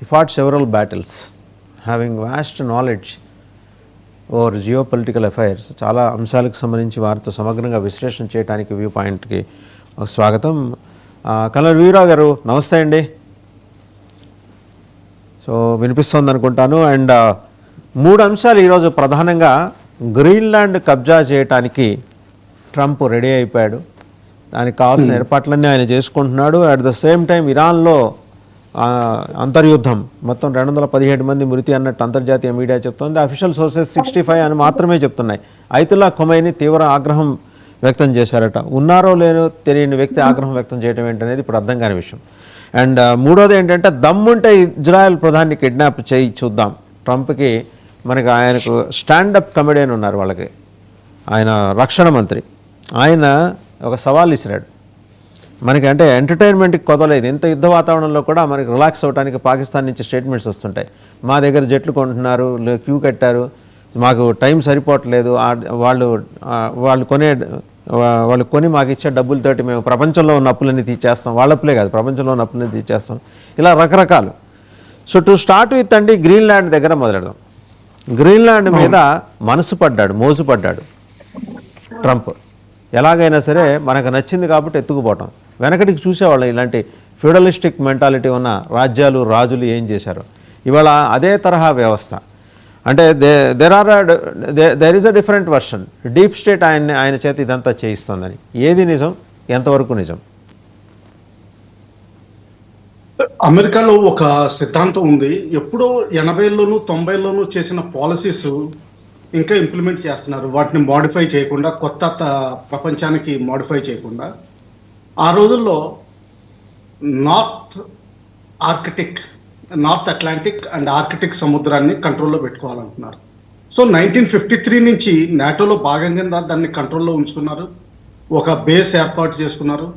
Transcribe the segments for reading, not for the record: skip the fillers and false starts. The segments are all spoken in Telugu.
He fought several battles, having vast knowledge over geo political affairs. చాలా అంశాలకు సంబంధించి వారితో సమగ్రంగా విశ్లేషణ చేయడానికి వ్యూ పాయింట్కి స్వాగతం. కలర్ వీరావు గారు నమస్తే అండి. సో వినిపిస్తుంది అనుకుంటాను. అండ్ 3 అంశాలు ఈరోజు ప్రధానంగా గ్రీన్లాండ్ కబ్జా చేయడానికి ట్రంప్ రెడీ అయిపోయాడు. దానికి కావాల్సిన ఏర్పాట్లన్నీ ఆయన చేసుకుంటున్నాడు. అట్ ద సేమ్ టైం ఇరాన్లో అంతర్యుద్ధం, మొత్తం 217 మంది మృతి అన్నట్టు అంతర్జాతీయ మీడియా చెప్తోంది. అఫీషియల్ సోర్సెస్ 65 అని మాత్రమే చెప్తున్నాయి. ఐతుల్లా ఖొమైనీ తీవ్ర ఆగ్రహం వ్యక్తం చేశారట. ఉన్నారో లేనో తెలియని వ్యక్తి ఆగ్రహం వ్యక్తం చేయడం ఏంటనేది ఇప్పుడు అర్థం కాని విషయం. అండ్ మూడోది ఏంటంటే, దమ్ముంటే ఇజ్రాయెల్ ప్రధాని కిడ్నాప్ చేయి చూద్దాం. ట్రంప్కి మనకి ఆయనకు స్టాండప్ కమెడియన్ ఉన్నారు, వాళ్ళకి ఆయన రక్షణ మంత్రి. ఆయన ఒక సవాల్ ఇసిరాడు మనకి. అంటే ఎంటర్టైన్మెంట్కి కొదలేదు. ఇంత యుద్ధ వాతావరణంలో కూడా మనకి రిలాక్స్ అవ్వడానికి పాకిస్తాన్ నుంచి స్టేట్మెంట్స్ వస్తుంటాయి. మా దగ్గర జట్లు కొంటున్నారు, క్యూ కట్టారు, మాకు టైం సరిపోవట్లేదు, వాళ్ళు కొని మాకు ఇచ్చే డబ్బులతోటి మేము ప్రపంచంలో ఉన్న అప్పులన్నీ తీర్చేస్తాం. వాళ్ళ అప్పులే కాదు, ప్రపంచంలో ఉన్న అప్పులన్నీ తీర్చేస్తాం. ఇలా రకరకాలు. సో టు స్టార్ట్ విత్ అండి, గ్రీన్లాండ్ దగ్గర మొదలెడదాం. గ్రీన్లాండ్ మీద మోజుపడ్డాడు ట్రంప్. ఎలాగైనా సరే మనకు నచ్చింది కాబట్టి ఎత్తుకుపోవటం. వెనకటికి చూసేవాళ్ళం ఇలాంటి ఫ్యూడలిస్టిక్ మెంటాలిటీ ఉన్న రాజ్యాలు, రాజులు ఏం చేశారు. ఇవాళ అదే తరహా వ్యవస్థ. అంటే there is a different version. Deep state ఆయన చేత ఇదంతా చేయిస్తుందని. ఏది నిజం, ఎంతవరకు నిజం? అమెరికాలో ఒక సిద్ధాంతం ఉంది. ఎప్పుడో 80ల్లోనూ 90ల్లోనూ చేసిన పాలసీస్ ఇంకా ఇంప్లిమెంట్ చేస్తున్నారు. వాటిని మోడిఫై చేయకుండా, కొత్త ప్రపంచానికి మోడిఫై చేయకుండా. ఆ రోజుల్లో నార్త్ అట్లాంటిక్ అండ్ ఆర్కిటిక్ సముద్రాన్ని కంట్రోల్లో పెట్టుకోవాలంటున్నారు. సో 1953 నుంచి నాటోలో భాగంగా దాన్ని కంట్రోల్లో ఉంచుకున్నారు. ఒక బేస్ ఏర్పాటు చేసుకున్నారు.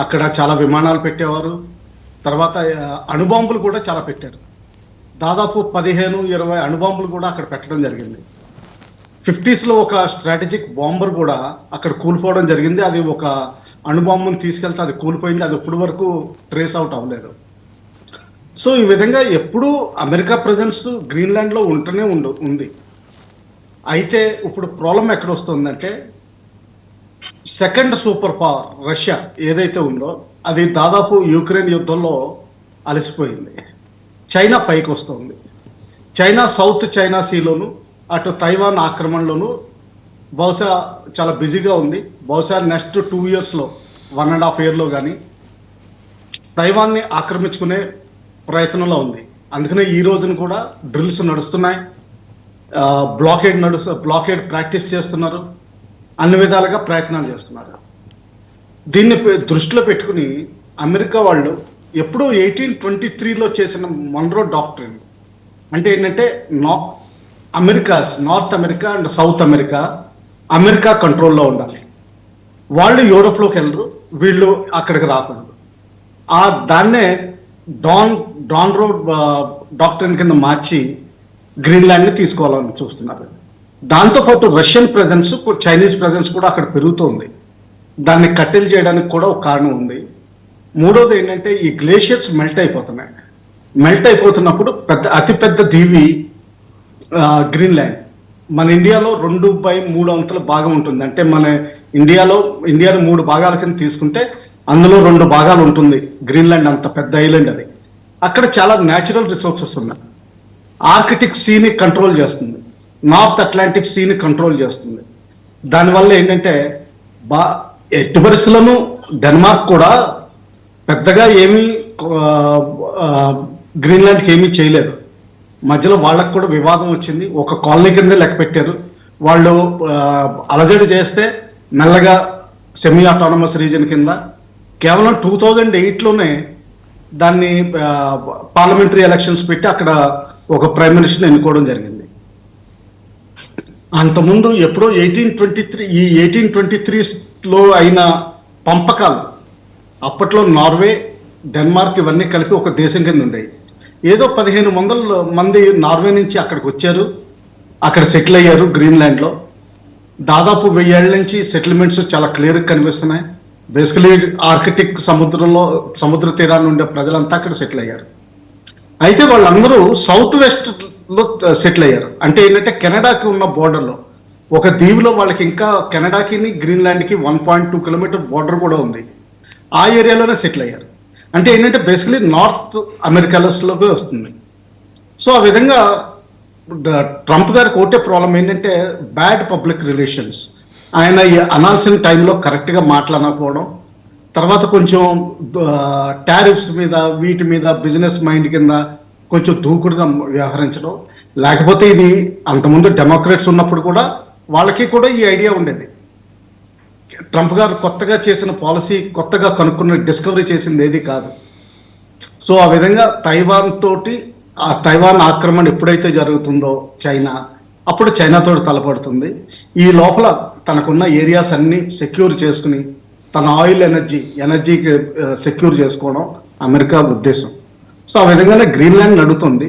అక్కడ చాలా విమానాలు పెట్టేవారు. తర్వాత అణుబాంబులు కూడా చాలా పెట్టారు. దాదాపు 15-20 అణుబాంబులు కూడా అక్కడ పెట్టడం జరిగింది. 50స్లో ఒక స్ట్రాటజిక్ బాంబర్ కూడా అక్కడ కూలిపోవడం జరిగింది. అది ఒక అణుబాంబును తీసుకెళ్తే అది కూలిపోయింది. అది ఇప్పటి వరకు ట్రేస్ అవుట్ అవ్వలేదు. సో ఈ విధంగా ఎప్పుడూ అమెరికా ప్రెజెన్స్ గ్రీన్లాండ్లో ఉంటూనే ఉంది. అయితే ఇప్పుడు ప్రాబ్లం ఎక్కడ వస్తుందంటే, సెకండ్ సూపర్ పవర్ రష్యా ఏదైతే ఉందో అది దాదాపు యుక్రెయిన్ యుద్ధంలో అలసిపోయింది. చైనా పైకి వస్తుంది. చైనా సౌత్ చైనా సీలోను, అటు తైవాన్ ఆక్రమణలోనూ బహుశా చాలా బిజీగా ఉంది. బహుశా నెక్స్ట్ 2 ఇయర్స్లో 1.5 ఇయర్లో కానీ తైవాన్ని ఆక్రమించుకునే ప్రయత్నంలో ఉంది. అందుకనే ఈ రోజున కూడా డ్రిల్స్ నడుస్తున్నాయి, బ్లాకేడ్ ప్రాక్టీస్ చేస్తున్నారు, అన్ని విధాలుగా ప్రయత్నాలు చేస్తున్నారు. దీన్ని దృష్టిలో పెట్టుకుని అమెరికా వాళ్ళు ఎప్పుడూ 1823లో చేసిన మన్రో డాక్ట్రిన్ అంటే ఏంటంటే, north America and south America కంట్రోల్లో ఉండాలి. వాళ్ళు యూరోప్లోకి వెళ్ళరు, వీళ్ళు అక్కడికి రాకూడదు. దాన్నే డాన్ రోడ్ డాక్ట్రిన్ కింద మార్చి గ్రీన్లాండ్ని తీసుకోవాలని చూస్తున్నారు. దాంతోపాటు రష్యన్ ప్రెజెన్స్, చైనీస్ ప్రెజెన్స్ కూడా అక్కడ పెరుగుతోంది. దాన్ని కట్టెలు చేయడానికి కూడా ఒక కారణం ఉంది. మూడోది ఏంటంటే, ఈ గ్లేషియర్స్ మెల్ట్ అయిపోతున్నప్పుడు అతిపెద్ద దీవి గ్రీన్లాండ్. మన ఇండియాలో 2/3 వంతుల భాగం ఉంటుంది. అంటే మన ఇండియాను 3 భాగాల కింద తీసుకుంటే అందులో 2 భాగాలు ఉంటుంది గ్రీన్లాండ్. అంత పెద్ద ఐలాండ్ అది. అక్కడ చాలా న్యాచురల్ రిసోర్సెస్ ఉన్నాయి. ఆర్కిటిక్ సీని కంట్రోల్ చేస్తుంది, నార్త్ అట్లాంటిక్ సీని కంట్రోల్ చేస్తుంది. దానివల్ల ఏంటంటే, ఎట్టి పరిస్థితుల్లోనూ డెన్మార్క్ కూడా పెద్దగా ఏమీ గ్రీన్లాండ్కి ఏమీ చేయలేదు. మధ్యలో వాళ్ళకు కూడా వివాదం వచ్చింది. ఒక కాలనీ కింద లెక్క పెట్టారు. వాళ్ళు అలజడి చేస్తే మెల్లగా సెమీ ఆటోనమస్ రీజన్ కింద కేవలం 2008లోనే దాన్ని పార్లమెంటరీ ఎలక్షన్స్ పెట్టి అక్కడ ఒక ప్రైమ్ మినిస్టర్ని ఎన్నుకోవడం జరిగింది. అంతకుముందు ఎప్పుడో 1823లో అయిన పంపకాలు అప్పట్లో నార్వే, డెన్మార్క్ ఇవన్నీ కలిపి ఒక దేశం కింద ఉండేవి. ఏదో 1500 మంది నార్వే నుంచి అక్కడికి వచ్చారు, అక్కడ సెటిల్ అయ్యారు గ్రీన్లాండ్లో. దాదాపు 1000 ఏళ్ల నుంచి సెటిల్మెంట్స్ చాలా క్లియర్గా కనిపిస్తున్నాయి. బేసికలీ ఆర్కిటిక్ సముద్ర తీరాన్ని ఉండే ప్రజలంతా అక్కడ సెటిల్ అయ్యారు. అయితే వాళ్ళందరూ సౌత్ వెస్ట్ లో సెటిల్ అయ్యారు. అంటే ఏంటంటే కెనడాకి ఉన్న బోర్డర్లో ఒక దీవిలో వాళ్ళకి ఇంకా కెనడాకి గ్రీన్లాండ్కి 1.2 కిలోమీటర్ బోర్డర్ కూడా ఉంది. ఆ ఏరియాలోనే సెటిల్ అయ్యారు. అంటే ఏంటంటే బేసికలీ నార్త్ అమెరికాలోకి వస్తుంది. సో ఆ విధంగా ట్రంప్ గారికి ఒకటే ప్రాబ్లం ఏంటంటే బ్యాడ్ పబ్లిక్ రిలేషన్స్. ఆయన అనాల్సిన టైంలో కరెక్ట్గా మాట్లాడకపోవడం, తర్వాత కొంచెం టారిఫ్స్ మీద వీటి మీద బిజినెస్ మైండ్ కింద కొంచెం దూకుడుగా వ్యవహరించడం. లేకపోతే ఇది అంతకుముందు డెమోక్రాట్స్ ఉన్నప్పుడు కూడా వాళ్ళకి కూడా ఈ ఐడియా ఉండేది. ట్రంప్ గారు కొత్తగా చేసిన పాలసీ, కొత్తగా కనుక్కున్న డిస్కవరీ చేసింది ఏది కాదు. సో ఆ విధంగా తైవాన్ తోటి, ఆ తైవాన్ ఆక్రమణ ఎప్పుడైతే జరుగుతుందో చైనా, అప్పుడు చైనాతో తలపడుతుంది. ఈ లోపల తనకున్న ఏరియాస్ అన్ని సెక్యూర్ చేసుకుని తన ఆయిల్ ఎనర్జీకి సెక్యూర్ చేసుకోవడం అమెరికా ఉద్దేశం. సో ఆ విధంగానే గ్రీన్లాండ్ నడుతుంది.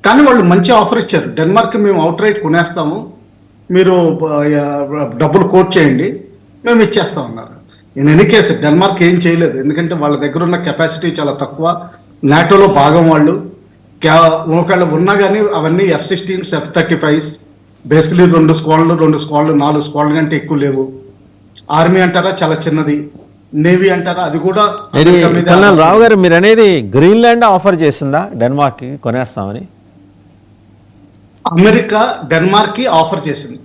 కానీ వాళ్ళు మంచి ఆఫర్ ఇచ్చారు. డెన్మార్క్ మేము అవుట్ రైట్ కొనేస్తాము, మీరు డబ్బులు కోట్ చేయండి, మేము ఇచ్చేస్తాం అన్నారు. ఇన్ ఎనీ కేసు డెన్మార్క్ ఏం చేయలేదు, ఎందుకంటే వాళ్ళ దగ్గర ఉన్న కెపాసిటీ చాలా తక్కువ. నాటోలో భాగం వాళ్ళు ఒకవేళ ఉన్నా కానీ అవన్నీ F-16s, F-35s, బేసికలీ 2 స్క్వాడ్లు 4 స్క్వాడ్ల కంటే ఎక్కువ లేవు. ఆర్మీ అంటారా చాలా చిన్నది, నేవీ అంటారా అది కూడా. కల్నల్ రావు గారు, మీరు అనేది గ్రీన్లాండ్ ఆఫర్ చేసిందా డెన్మార్క్కి కొనేస్తామని? అమెరికా డెన్మార్క్ కి ఆఫర్ చేసింది.